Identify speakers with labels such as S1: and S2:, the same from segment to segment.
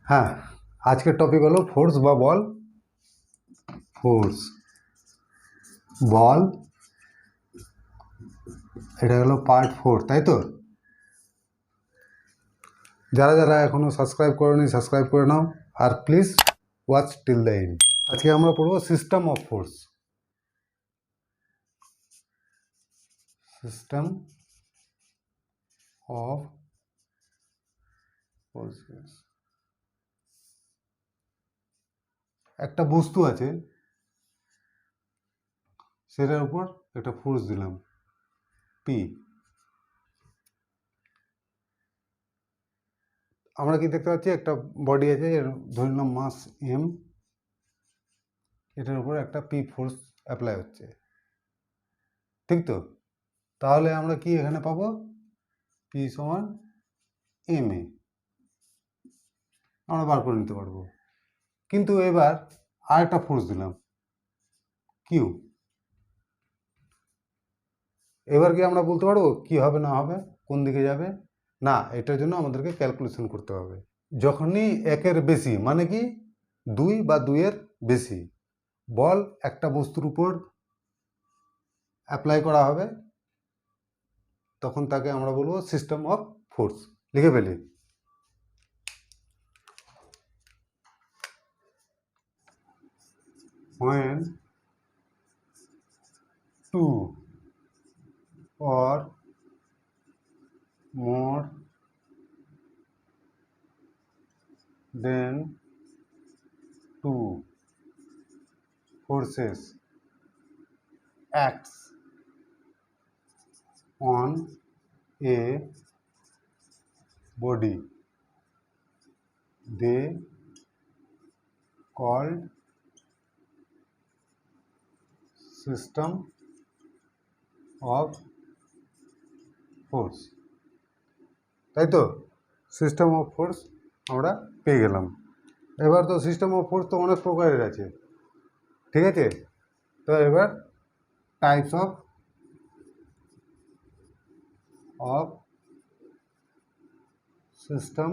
S1: হ্যাঁ, আজকের টপিক হলো ফোর্স বা বল। ফোর্স, বল, এটা হলো পার্ট 4, তাই তো? যারা যারা এখনো সাবস্ক্রাইব করেনি সাবস্ক্রাইব করে নাও, আর please watch till the end. আজকে আমরা পড়ব system of force. System of forces. একটা বস্তু আছে, সেটার উপর একটা ফোর্স দিলাম পি। আমরা কি দেখতে পাচ্ছি, একটা বডি আছে, এর ধরে নিলাম মাস এম, এটার উপর একটা পি ফোর্স অ্যাপ্লাই হচ্ছে, ঠিক তো? তাহলে আমরা কি এখানে পাবো? পি সমান এম এ আমরা বার করে নিতে পারবো। কিন্তু এবার আর একটা ফোর্স দিলাম কিউ। এবার কি আমরা বলতে পারবো কি হবে না হবে, কোন দিকে যাবে? না, এটার জন্য আমাদেরকে ক্যালকুলেশন করতে হবে। যখনই একের বেশি, মানে কি 2 বা 2-এর বেশি বল একটা বস্তুর উপর অ্যাপ্লাই করা হবে, তখন তাকে আমরা বলবো সিস্টেম অফ ফোর্স। লিখে ফেলি। when 2 or more than 2 forces acts on a body, they called system of force। তাই তো? সিস্টেম অফ ফোর্স আমরা পেয়ে গেলাম। এবার তো সিস্টেম অফ ফোর্স তো অনেক প্রকারের আছে, ঠিক আছে? তো এবার types of system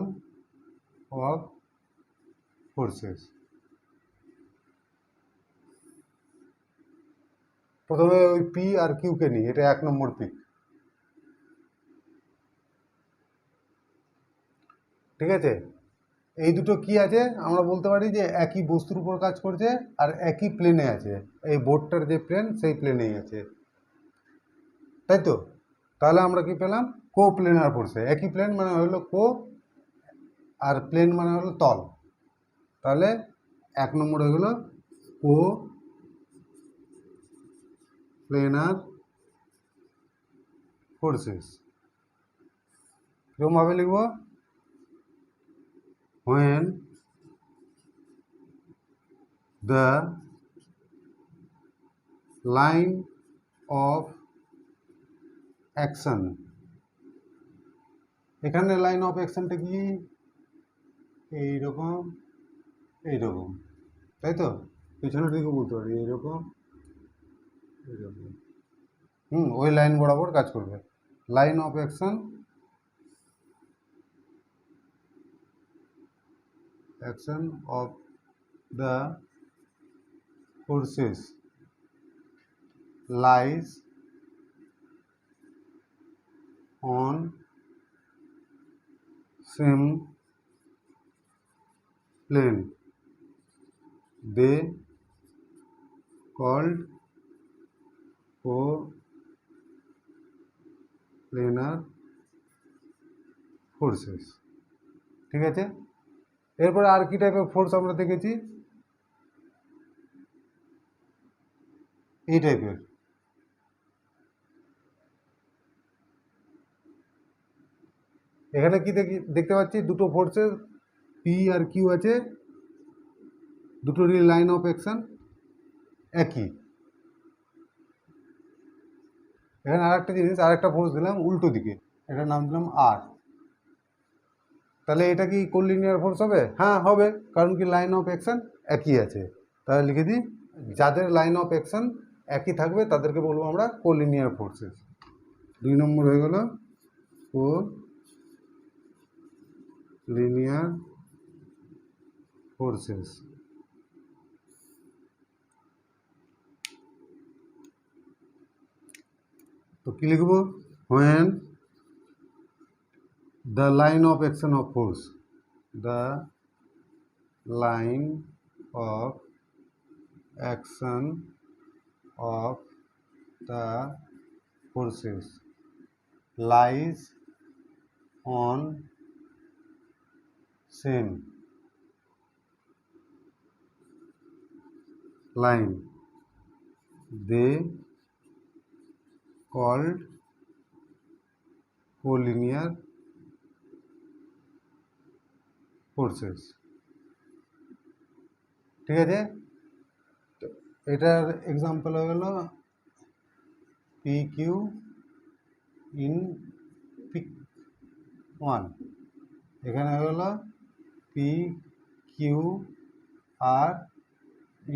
S1: of forces. প্রথমে ওই পি আর কিউকে নিই, এটা 1 নম্বর পিক, ঠিক আছে? এই দুটো কি আছে, আমরা বলতে পারি যে একই বস্তুর উপর কাজ করছে আর একই প্লেনে আছে। এই বোর্ডটার যে প্লেন, সেই প্লেনেই আছে, তাই তো? তাহলে আমরা কি পেলাম? কো প্লেনার ফোর্সে। একই প্লেন মানে হলো কো, আর প্লেন মানে হলো তল। তাহলে 1 নম্বর হয়ে গেল কো প্লেনার ফোর্সেস। এরকমভাবে লিখব, when the line of action, এখানে লাইন অফ অ্যাকশনটা কি এইরকম এইরকম, তাই তো? পিছনের দিকে বলতে পারি এইরকম এইরকম, ওই লাইন বরাবর কাজ করবে। Line of action, action of the forces lies on same plane, they called co-planar forces। ঠিক আছে? এরপরে আর কি টাইপের ফোর্স আমরা দেখেছি? এই টাইপের। এখানে কি দেখতে পাচ্ছি, দুটো ফোর্সের পি আর কিউ আছে, দুটোরই লাইন অফ অ্যাকশন একই। এখানে আরেকটা জিনিস, আরেকটা ফোর্স দিলাম উল্টো দিকে, এটার নাম দিলাম আর। তাহলে এটা কি কোলিনিয়ার ফোর্স হবে? হ্যাঁ হবে, কারণ কি লাইন অফ অ্যাকশন একই আছে। তাহলে লিখে দিই, যাদের লাইন অফ অ্যাকশন একই থাকবে তাদেরকে বলবো আমরা কোলিনিয়ার ফোর্সেস। 2 নম্বর হয়ে গেল কোলিনিয়ার forces. तो কি লিখব? when the line of action of force, the line of action of the forces lies on same line, they called collinear forces. ঠিক আছে, তো এটার এক্সাম্পল হয়ে গেল P Q in pic one, এখানে হয়ে গেল P Q R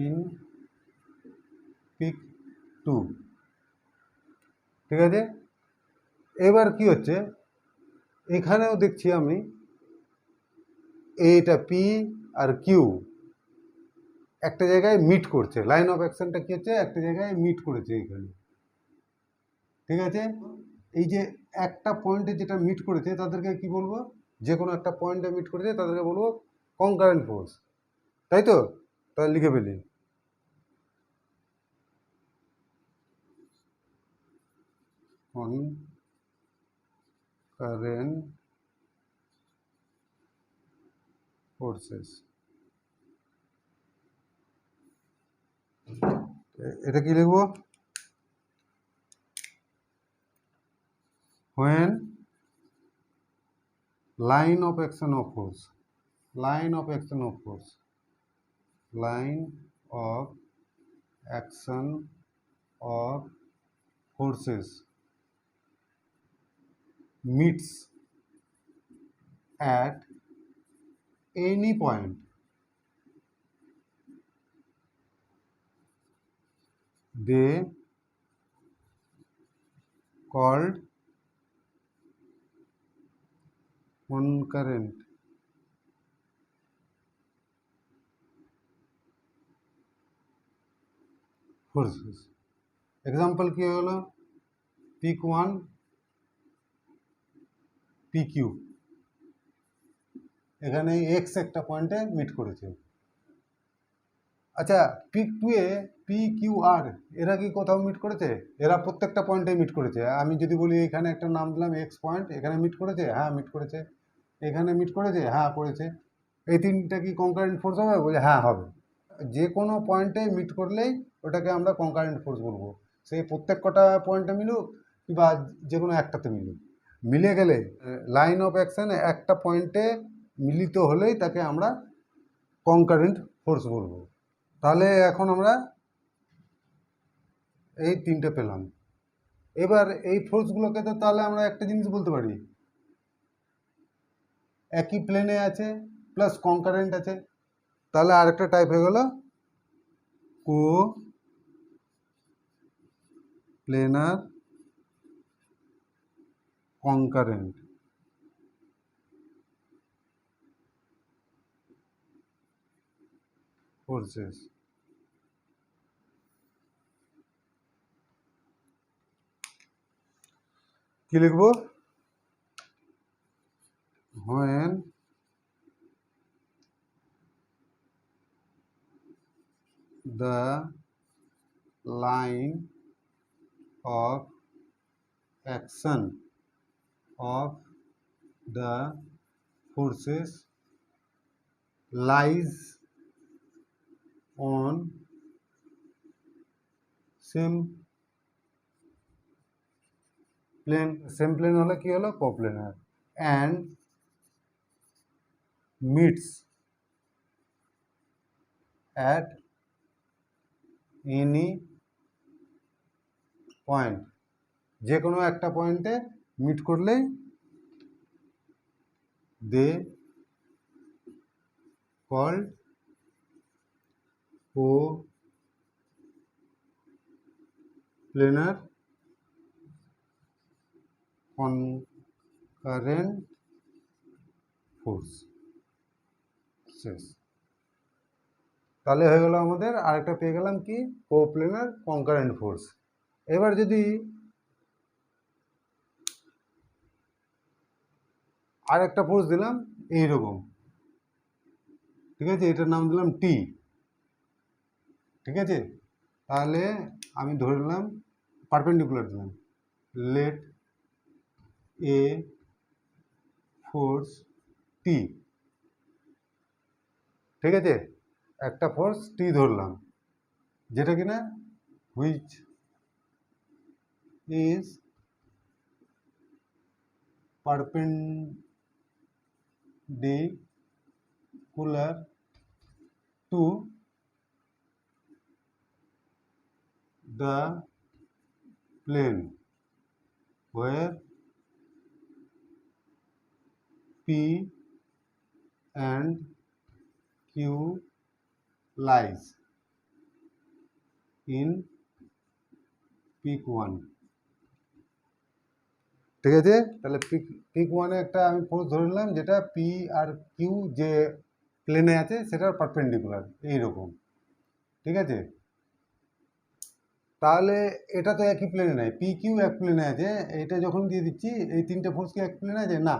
S1: in pic two. ঠিক আছে, এবার কি হচ্ছে, এখানেও দেখছি আমি এইটা পি আর কিউ একটা জায়গায় মিট করছে, লাইন অফ অ্যাকশনটা কি হচ্ছে, একটা জায়গায় মিট করেছে এইখানে। ঠিক আছে, এই যে একটা পয়েন্টে যেটা মিট করেছে তাদেরকে কি বলবো, যে কোনো একটা পয়েন্টে মিট করেছে তাদেরকে বলবো কনকারেন্ট ফোর্স, তাই তো? তাহলে লিখে ফেলি concurrent forces। এটা কি লিখবো? when line of action of force, line of action of force, line of action of forces meets at any point, they called concurrent forces। Example কি হলো, পিক ওয়ান পি কিউ, এখানে X একটা পয়েন্টে meet করেছে। আচ্ছা, pic two A P Q আর এরা কি কোথাও মিট করেছে? এরা প্রত্যেকটা পয়েন্টে মিট করেছে। আমি যদি বলি এখানে একটা নাম দিলাম এক্স পয়েন্ট, এখানে মিট করেছে, হ্যাঁ মিট করেছে, এখানে মিট করেছে, হ্যাঁ করেছে। এই তিনটা কি কনকারেন্ট ফোর্স হবে? বলে হ্যাঁ হবে। যে কোনো পয়েন্টে মিট করলেই ওটাকে আমরা কনকারেন্ট ফোর্স বলবো, সে প্রত্যেক কটা পয়েন্টে মিলুক বা যে কোনো একটাতে মিলুক। মিলে গেলে লাইন অফ অ্যাকশন একটা পয়েন্টে মিলিত হলেই তাকে আমরা কনকারেন্ট ফোর্স বলবো। তাহলে এখন আমরা এই তিনটে পেলাম। এবার এই ফোর্সগুলোকে তো তাহলে আমরা একটা জিনিস বলতে পারি, একই প্লেনে আছে প্লাস কনকারেন্ট আছে। তাহলে আরেকটা টাইপ হয়ে গেল কো প্লেনার কনকারেন্ট ফোর্সেস। কি লিখবো? when the line of action of the forces lies on same plane, same plane হলে কি হলো, কোপ্লেনার, and meets at any point, যে কোনো একটা পয়েন্টে মিট করলেই they called coplanar concurrent force. শেষ। তাহলে হয়ে গেল আমাদের আরেকটা পেয়ে গেলাম কি, কোপ্লেনার কনকারেন্ট ফোর্স। এবার যদি আরেকটা ফোর্স দিলাম এইরকম, ঠিক আছে, এটার নাম দিলাম টি, ঠিক আছে, তাহলে আমি ধরে নিলাম পারপেন্ডিকুলার দিলাম, লেট এ ফোর্স টি, ঠিক আছে, একটা ফোর্স টি ধরলাম, যেটা কিনা which is perpendicular to the plane where P and Q lies in peak 1, ঠিক আছে, তাহলে পিক ওয়ানে একটা আমি ফোর্স ধরে নিলাম যেটা পি আর কিউ যে প্লেনে আছে সেটার পারপেন্ডিকুলার এইরকম, ঠিক আছে, তাহলে এটা তো একই প্লেনে নেই, পি কিউ এক প্লেনে আছে, এটা যখন দিয়ে দিচ্ছি এই তিনটে ফোর্স কি এক প্লেনে আছে না,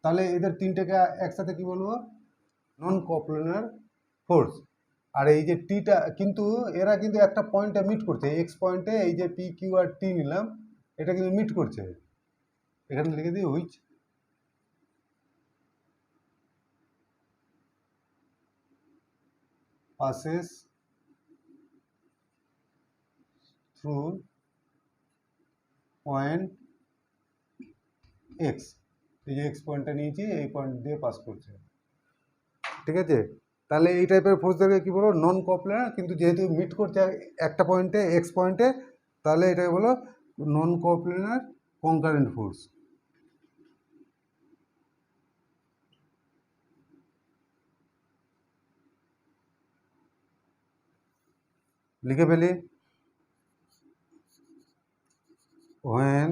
S1: তাহলে এদের তিনটেকে একসাথে কি বলবো, নন কোপ্লেনার ফোর্স। আর এই যে টিটা কিন্তু এরা কিন্তু একটা পয়েন্টে মিট করছে, এক্স পয়েন্টে এই যে পি কিউ আর টি নিলাম এটা কিন্তু মিট করছে, এখানে লিখে দিই which passes through point x, এই যে এক্স পয়েন্টটা নিয়েছি এই পয়েন্ট দিয়ে পাস করছে, ঠিক আছে, তাহলে এই টাইপের ফোর্সদেরকে কি বলো, নন কোপ্লেনার, কিন্তু যেহেতু মিট করছে একটা পয়েন্টে এক্স পয়েন্টে, তাহলে এটাকে বলো নন কোপ্লেনার কনকারেন্ট ফোর্স। লিখে ফেলি, when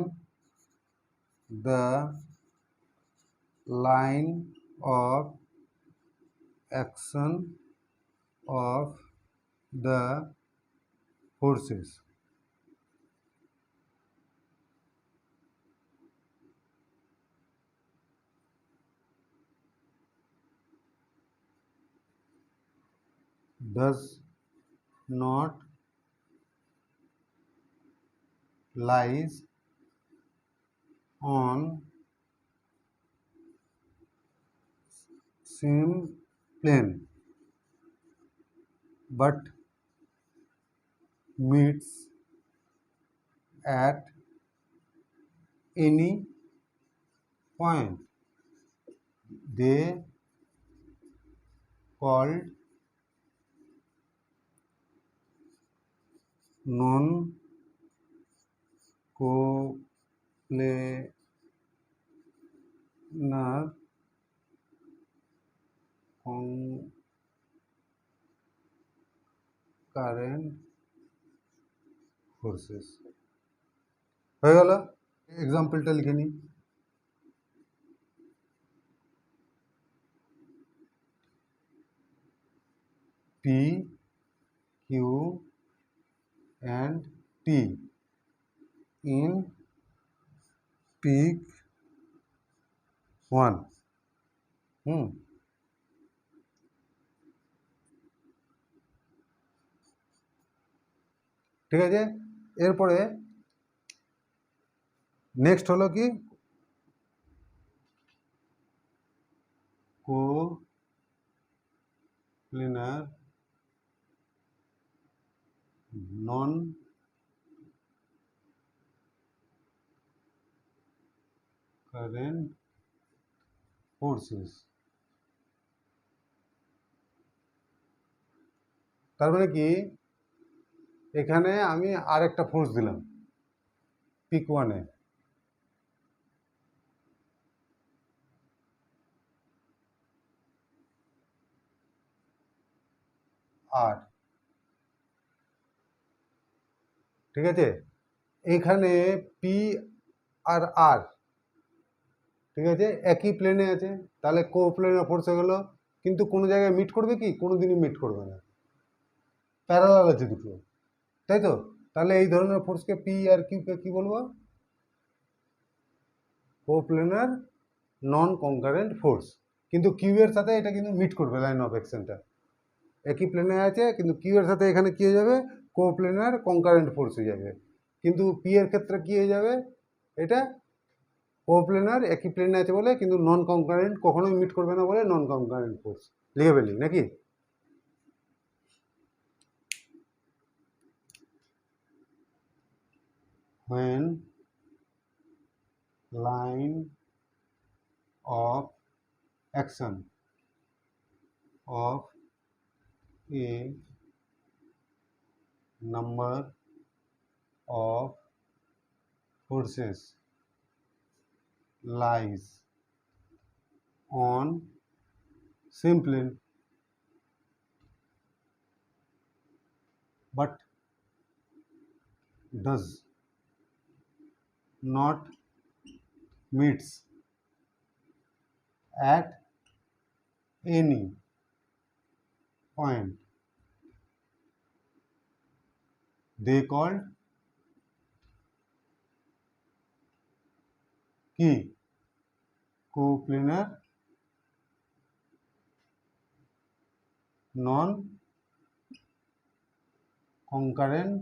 S1: the line of action of the forces does not lies on same plane but meets at any point, they called non coplanar concurrent forces। হয়ে গেল, এক্সাম্পলটা লিখে নিই, P Q and T in peak 1, ঠিক আছে, এরপরে next হলো কি, coplanar নন current forces. তার মানে কি, এখানে আমি আরেকটা ফোর্স দিলাম পিক ওয়ানে, আর ঠিক আছে, এখানে পি আর আর, ঠিক আছে, একই প্লেনে আছে, তাহলে কোপ্লেনার ফোর্স হয়ে গেল, কিন্তু কোনো জায়গায় মিট করবে কি, কোনো দিনই মিট করবে না, প্যারালাল আছে দুটো, তাই তো? তাহলে এই ধরনের ফোর্সকে পি আর কিউকে কি বলবো? কোপ্লেনার নন কনকারেন্ট ফোর্স। কিন্তু কিউ এর সাথে এটা কিন্তু মিট করবে লাইন অফ অ্যাকশনটা, একই প্লেনে আছে কিন্তু কিউ এর সাথে এখানে কি হয়ে যাবে? কোপ্লেনার কনকারেন্ট ফোর্স হয়ে যাবে। কিন্তু পি এর ক্ষেত্রে কি হয়ে যাবে? এটা কোপ্লেনার একই প্লেনে আছে বলে, কিন্তু নন কনকারেন্ট, কখনোই মিট করবে না বলে নন কনকারেন্ট ফোর্স লিখে ফেলি নাকি? when line of action of a number of forces lies on same plane but does not meets at any point, they called কি? Coplanar non concurrent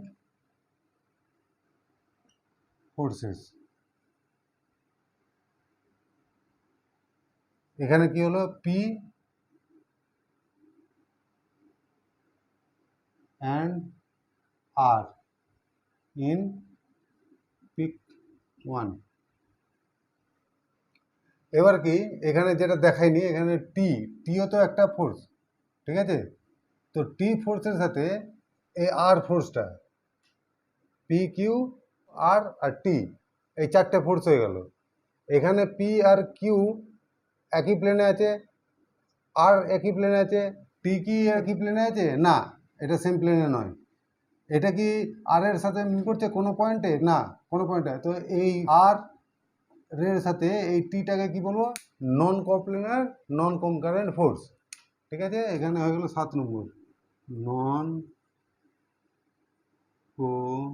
S1: forces. এখানে কি হলো? P and R in pic 1। এবার কি এখানে যেটা দেখায়নি, এখানে টিও তো একটা ফোর্স, ঠিক আছে? তো টি ফোর্সের সাথে এই আর ফোর্সটা, পি কিউ আর আর টি, এই চারটে ফোর্স হয়ে গেল। এখানে পি আর কিউ একই প্লেনে আছে, আর একই প্লেনে আছে, টি কি একই প্লেনে আছে? না, এটা সেম প্লেনে নয়। এটা কি আর এর সাথে মিল করছে কোনো পয়েন্টে? না, কোনো পয়েন্টে। তো এই আর এর সাথে এই টিটাকে কি বলবো? নন কোপ্লেনার নন কনকারেন্ট ফোর্স, ঠিক আছে? এখানে হয়ে গেল 7 নম্বর, নন কোপ্লেনার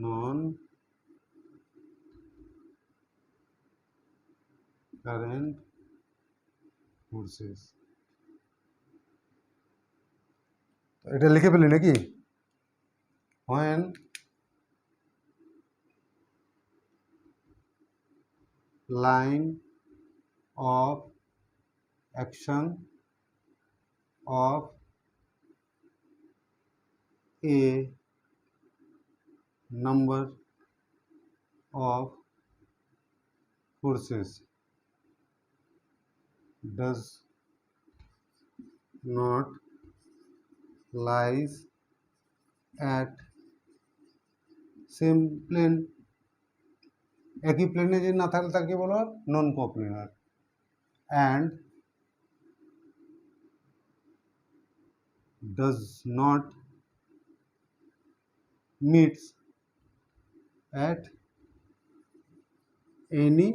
S1: নন কারেন্ট ফোর্সেস। এটা লিখে ফেলি নাকি? when line of action of a number of forces does not lies at same plane, একই প্লেনে যদি না থাকে তাকে বলো নন কোপ্লেনার, and does not meets at any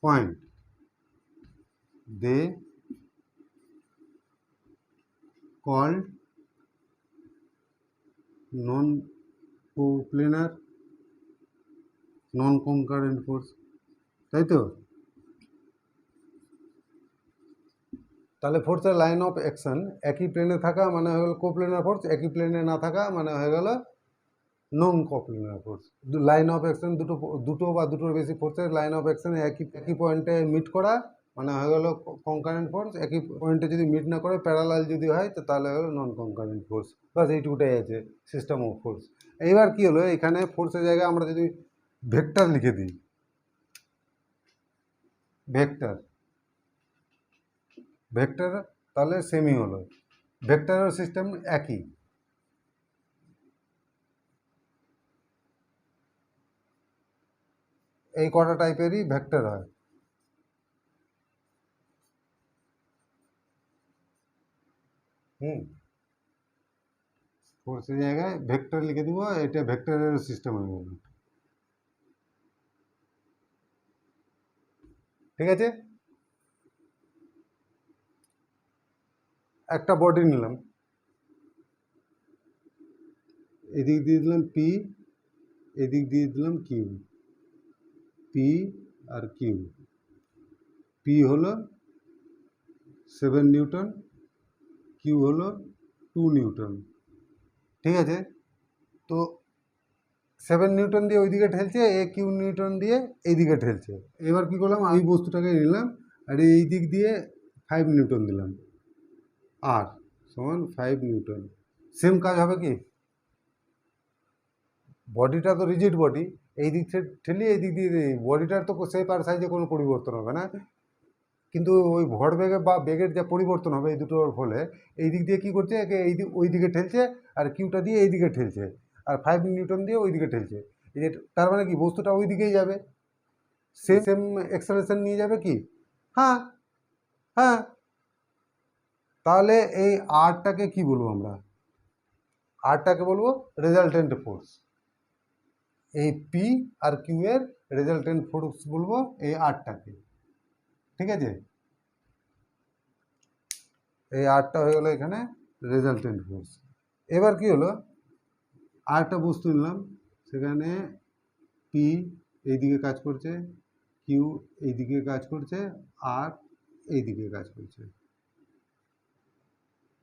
S1: point, they called non coplanar non concurrent force, তাই তো? তাহলে ফোর্সের লাইন অফ অ্যাকশন একই প্লেনে থাকা মানে হয়ে গেল কোপ্লেনার ফোর্স, একই প্লেনে না থাকা মানে হয়ে গেল নন কোপ্লেনার ফোর্স। লাইন অফ অ্যাকশন দুটো বা দুটোর বেশি ফোর্সের লাইন অফ অ্যাকশন একই পয়েন্টে মিট করা মানে হয়ে গেল কনকারেন্ট ফোর্স। একই পয়েন্টে যদি মিট না করে প্যারালাল যদি হয় তো তাহলে হলো নন কনকারেন্ট ফোর্স। বাস এইটুকুটাই আছে সিস্টেম অফ ফোর্স। এইবার কি হলো, এখানে ফোর্সের জায়গায় আমরা যদি ভেক্টর লিখে দিই, ভেক্টর তাহলে সেমই হলো, ভেক্টরের সিস্টেম একই। এই কটা টাইপেরই ভেক্টর হয়। ফোর্সের জায়গায় ভেক্টর লিখে দিব, এটা ভেক্টরের সিস্টেম হয়ে গেল, ঠিক আছে? একটা বডি নিলাম, এদিক দিয়ে দিলাম পি, এদিক দিয়ে দিলাম Q, P R Q. P হলো 7 নিউটন, কিউ হলো 2 নিউটন। ঠিক আছে, তো 7 নিউটন দিয়ে ওইদিকে ঠেলছে, কিউ নিউটন দিয়ে এইদিকে ঠেলছে। এবার কি করলাম, এই বস্তুটাকে নিলাম আর এই দিক দিয়ে 5 নিউটন দিলাম, আর সমান 5 নিউটন। সেম কাজ হবে কি, বডিটা তো রিজিড বডি, এই দিক থেকে ঠেলি এই দিক দিয়ে বডিটার তো শেপ আর সাইজে কোনো পরিবর্তন হবে না, কিন্তু ওই ভরবেগে বা বেগের যা পরিবর্তন হবে এই দুটোর ফলে এই দিক দিয়ে কী করছে, একে এই দিক ওই দিকে ঠেলছে, আর কিউটা দিয়ে এই দিকে ঠেলছে, আর 5 নিউটন দিয়ে ওই দিকে ঠেলছে। এই যে তার মানে কি, বস্তুটা ওই দিকেই যাবে, সেম এক্সেলারেশন নিয়ে যাবে কি। হ্যাঁ হ্যাঁ, তাহলে এই আরটাকে কি বলবো আমরা, আরটাকে বলবো রেজাল্টেন্ট ফোর্স। এই পি আর কিউ এর রেজাল্টেন্ট ফোর্স বলবো এই আরটাকে। ঠিক আছে, এই আরটা হয়ে গেলো এখানে রেজাল্টেন্ট ফোর্স। এবার কি হলো, আরটা বস্তু নিলাম, সেখানে পি এইদিকে কাজ করছে, কিউ এইদিকে কাজ করছে, আর এইদিকে কাজ করছে,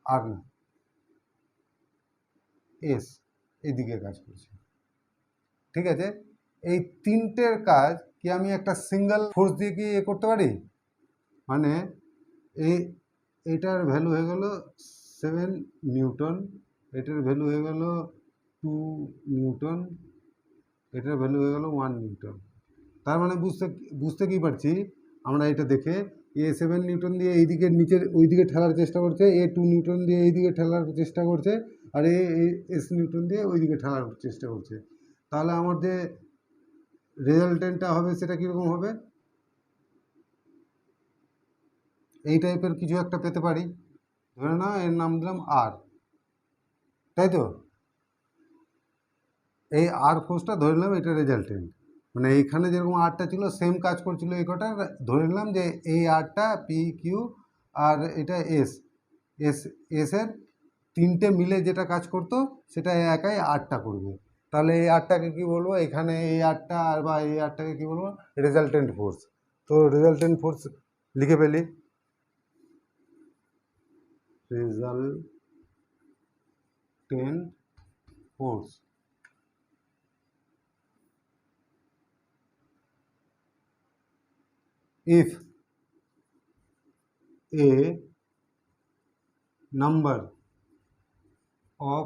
S1: আর না এস এইদিকে কাজ করছে। ঠিক আছে, এই তিনটের কাজ কি আমি একটা সিঙ্গেল ফোর্স দিয়ে কি করতে পারি, মানে এটার ভ্যালু হয়ে গেল 7 নিউটন, এটার ভ্যালু হয়ে গেল 2 নিউটন, এটার ভ্যালু হয়ে গেল 1 নিউটন। তার মানে বুঝতে কি পারছি আমরা, এটা দেখে 7 নিউটন দিয়ে এইদিকে নিচের ওইদিকে ঠেলার চেষ্টা করছে, 2 নিউটন দিয়ে এইদিকে ঠেলার চেষ্টা করছে, আর এস নিউটন দিয়ে ওইদিকে ঠেলার চেষ্টা করছে। তাহলে আমার যে রেজাল্টেন্টটা হবে সেটা কীরকম হবে, এই টাইপের কিছু একটা পেতে পারি। ধরে নাও এর নাম দিলাম আর, তাই তো, এই আর ফোর্সটা ধরে নিলাম এটা রেজাল্টেন্ট, মানে এইখানে যেরকম আরটা ছিল সেম কাজ করছিল এই কটা, ধরে নিলাম যে এই আরটা পি কিউ আর এটা এস এস এসের তিনটে মিলে যেটা কাজ করতো সেটা একাই আরটা করবে। তাহলে এই আরটাকে কি বলবো, এখানে এই আরটা আর বা এই আরটাকে কি বলবো, রেজাল্টেন্ট ফোর্স। তো রেজাল্টেন্ট ফোর্স লিখে ফেলি, resultant force. if a number of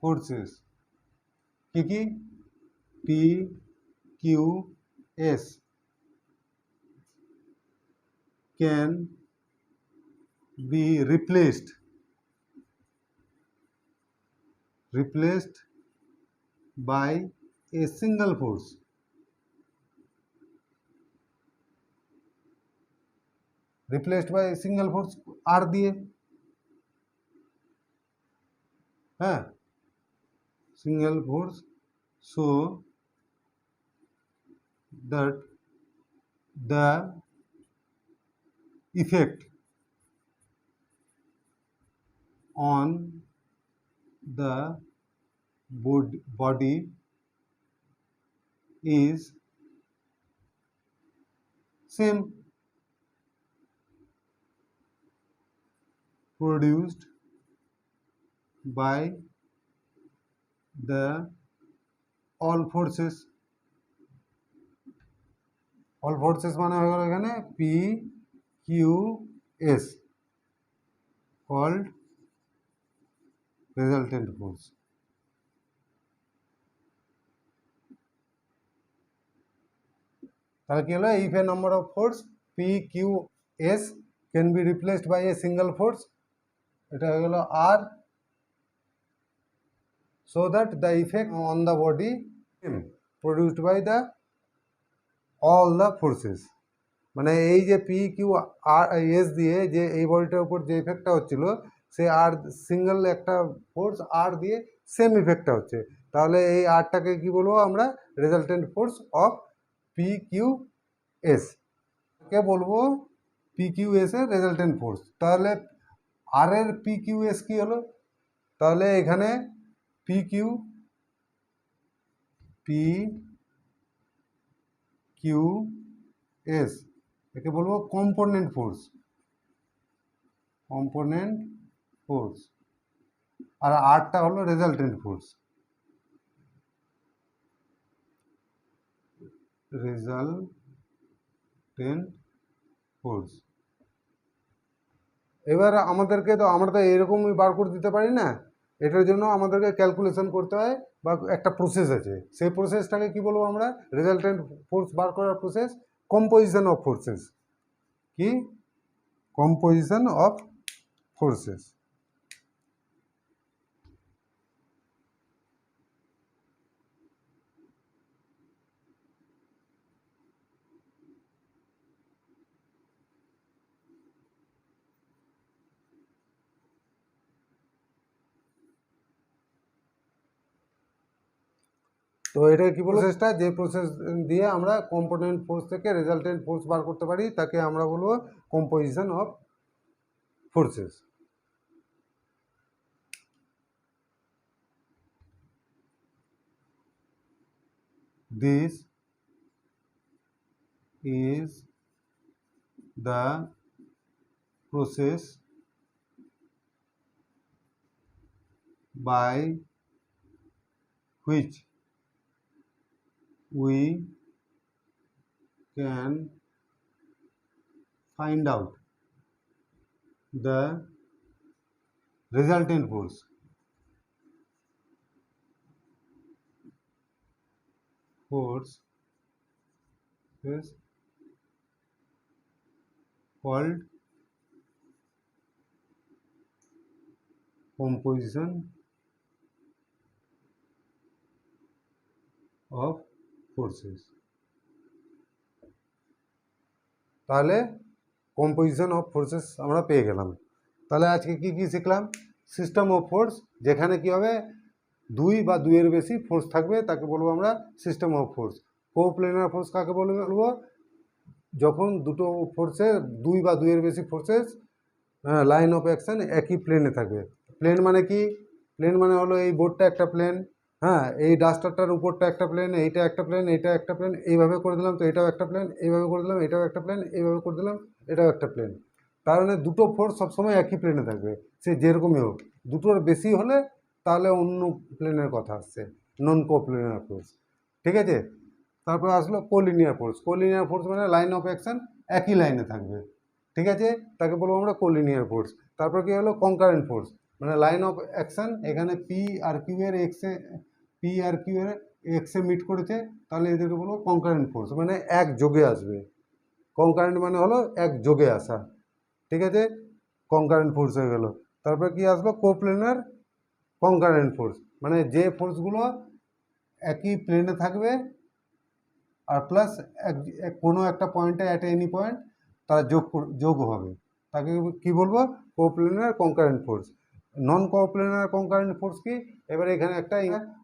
S1: forces কি P Q S can be replaced by a single force, replaced by a single force R দিয়ে, হ্যাঁ single force, so that the effect on the body is same, produced by the all forces মানে হয়ে গেল এখানে P Q S, called resultant force. তাহলে কি হলো, if a number of force P Q S can be replaced by a single force, এটা হয়ে গেল আর, so that the effect on the body produced by the all the forces, মানে এই যে P Q আর S দিয়ে যে এই বডিটার উপর যে ইফেক্টটা হচ্ছিল সে আর সিঙ্গেল একটা ফোর্স আর দিয়ে সেম ইফেক্টটা হচ্ছে, তাহলে এই আরটাকে কি বলবো আমরা, resultant force of P Q S কে বলবো পি কিউ এস এর রেজাল্টেন্ট ফোর্স। তাহলে আর এর পি কিউ এস কি হলো, তাহলে এখানে পি কিউ এস একে বলবো কম্পোনেন্ট ফোর্স, আর আরটা হলো রেজাল্টেন্ট ফোর্স। এবার আমাদেরকে তো আমরা তো এরকমই বার করে দিতে পারি না, এটার জন্য আমাদেরকে ক্যালকুলেশন করতে হয় বা একটা প্রসেস আছে, সেই প্রসেসটাকে কি বলবো আমরা, রেজাল্টেন্ট ফোর্স বার করার প্রসেস, কম্পোজিশন অফ ফোর্সেস। কি কম্পোজিশন অফ ফোর্সেস। তো এটা কি প্রসেসটা, যে প্রসেস দিয়ে আমরা কম্পোনেন্ট ফোর্স থেকে রেজাল্টেন্ট ফোর্স বার করতে পারি তাকে আমরা বলবো composition of forces. This is the process by which we can find out the resultant force. Force is called composition of forces. তাহলে কম্পোজিশন অফ ফোর্সেস আমরা পেয়ে গেলাম। তাহলে আজকে কি কি শিখলাম, সিস্টেম অফ ফোর্স, যেখানে কি হবে দুই বা দুইয়ের বেশি ফোর্স থাকবে তাকে বলবো আমরা সিস্টেম অফ ফোর্স। কোপ্লেনার ফোর্স কাকে বলবো, যখন দুটো ফোর্সের দুই বা দুইয়ের বেশি ফোর্সেস লাইন অফ অ্যাকশন একই প্লেনে থাকবে। প্লেন মানে কি, প্লেন মানে হলো এই বোর্ডটা একটা প্লেন, হ্যাঁ এই ডাস্টারটার উপরটা একটা প্লেন, এইটা একটা প্লেন, এইটা একটা প্লেন, এইভাবে করে দিলাম তো এটাও একটা প্লেন, এইভাবে করে দিলাম এটাও একটা প্লেন, এইভাবে করে দিলাম এটাও একটা প্লেন। তার মানে দুটো ফোর্স সবসময় একই প্লেনে থাকবে, সে যেরকমই হোক। দুটোর বেশি হলে তাহলে অন্য প্লেনের কথা আসছে, নন কোপ্লেনার ফোর্স। ঠিক আছে, তারপর আসলো কোলিনিয়ার ফোর্স। কোলিনিয়ার ফোর্স মানে লাইন অফ অ্যাকশন একই লাইনে থাকবে, ঠিক আছে, তাকে বলবো আমরা কোলিনিয়ার ফোর্স। তারপর কি হলো কনকারেন্ট ফোর্স, মানে লাইন অফ অ্যাকশন এখানে পি আর কিউ এর এক্সে মিট করেছে, তাহলে এদেরকে বলবো কনকারেন্ট ফোর্স, মানে এক যোগে আসবে। কনকারেন্ট মানে হলো এক যোগে আসা, ঠিক আছে, কনকারেন্ট ফোর্স হয়ে গেল। তারপর কি আসলো কোপ্লেনার কনকারেন্ট ফোর্স, মানে যে ফোর্সগুলো একই প্লেনে থাকবে আর প্লাস কোনো একটা পয়েন্টে অ্যাট এনি পয়েন্ট তারা যোগ হবে, তাকে কি বলবো কোপ্লেনার কনকারেন্ট ফোর্স। নন কোপ্লেনার কনকারেন্ট ফোর্স কি, এবারে এখানে একটা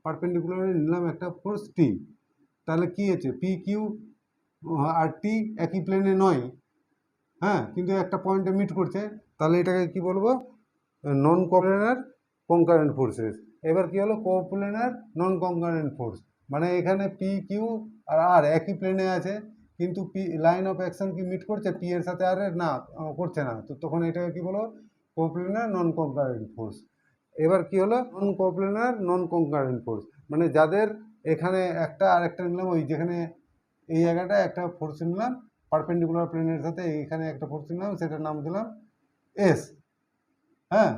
S1: পারপেন্ডিকুলারলি নিলাম একটা ফোর্স টি, তাহলে কি আছে পি কিউ আর টি একই প্লেনে নয়, হ্যাঁ কিন্তু একটা পয়েন্টে মিট করছে, তাহলে এটাকে কি বলবো নন কোপ্লেনার কনকারেন্ট ফোর্সেস। এবার কি হলো কোপ্লেনার নন কনকারেন্ট ফোর্স, মানে এখানে পি কিউ আর আর একই প্লেনে আছে কিন্তু পি লাইন অফ অ্যাকশন কি মিট করছে পি এর সাথে আর এর না করছে না, তো তখন এটাকে কি বলো কোপ্লেনার নন কনকারেন্ট ফোর্স। এবার কি হলো নন কোপ্লেনার নন কনকারেন্ট ফোর্স, মানে যাদের এখানে একটা আর একটা নিলাম, ওই যেখানে এই জায়গাটায় একটা ফোর্স নিলাম পারপেন্ডিকুলার প্লেনের সাথে, এইখানে একটা ফোর্স নিলাম সেটার নাম দিলাম এস, হ্যাঁ,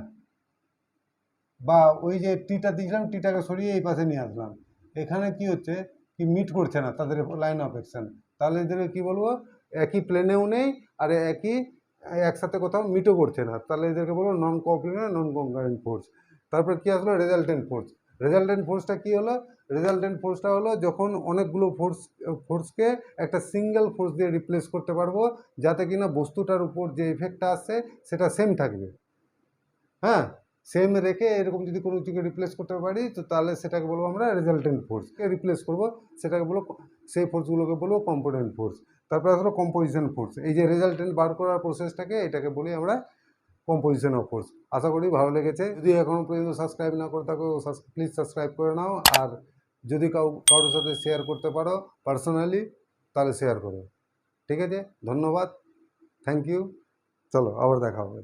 S1: বা ওই যে টিটা দিয়েছিলাম টিটাকে সরিয়ে এই পাশে নিয়ে আসলাম, এখানে কি হচ্ছে কি মিট করছে না তাদের লাইন অফ অ্যাকশন, তাহলে এদেরকে কী বলবো একই প্লেনেও নেই আর একই একসাথে কোথাও মিটও করছে না, তাহলে এদেরকে বলবো নন কোপ্লেনার নন কনকারেন্ট ফোর্স। তারপর কি আসলো রেজাল্টেন্ট ফোর্স। রেজাল্টেন্ট ফোর্সটা কী হলো, রেজাল্টেন্ট ফোর্সটা হলো যখন অনেকগুলো ফোর্সকে একটা সিঙ্গেল ফোর্স দিয়ে রিপ্লেস করতে পারবো যাতে কিনা বস্তুটার উপর যে ইফেক্টটা আসছে সেটা সেম থাকবে, হ্যাঁ সেম রেখে এরকম যদি কোনো কিছুকে রিপ্লেস করতে পারি তো তাহলে সেটাকে বলবো আমরা রেজাল্টেন্ট ফোর্সকে রিপ্লেস করবো, সেটাকে বলবো সেই ফোর্সগুলোকে বলবো কম্পোনেন্ট ফোর্স। তারপরে আসলো কম্পোজিশন ফোর্স, এই যে রেজাল্টেন্ট বার করার প্রসেসটাকে এটাকে বলি আমরা কম্পোজিশন অফ ফোর্স। আশা করি ভালো লেগেছে। যদি এখনও পর্যন্ত সাবস্ক্রাইব না করে থাকো প্লিজ সাবস্ক্রাইব করে নাও, আর যদি কারোর সাথে শেয়ার করতে পারো পার্সোনালি তাহলে শেয়ার করো। ঠিক আছে, ধন্যবাদ, থ্যাংক ইউ, চলো আবার দেখা হবে।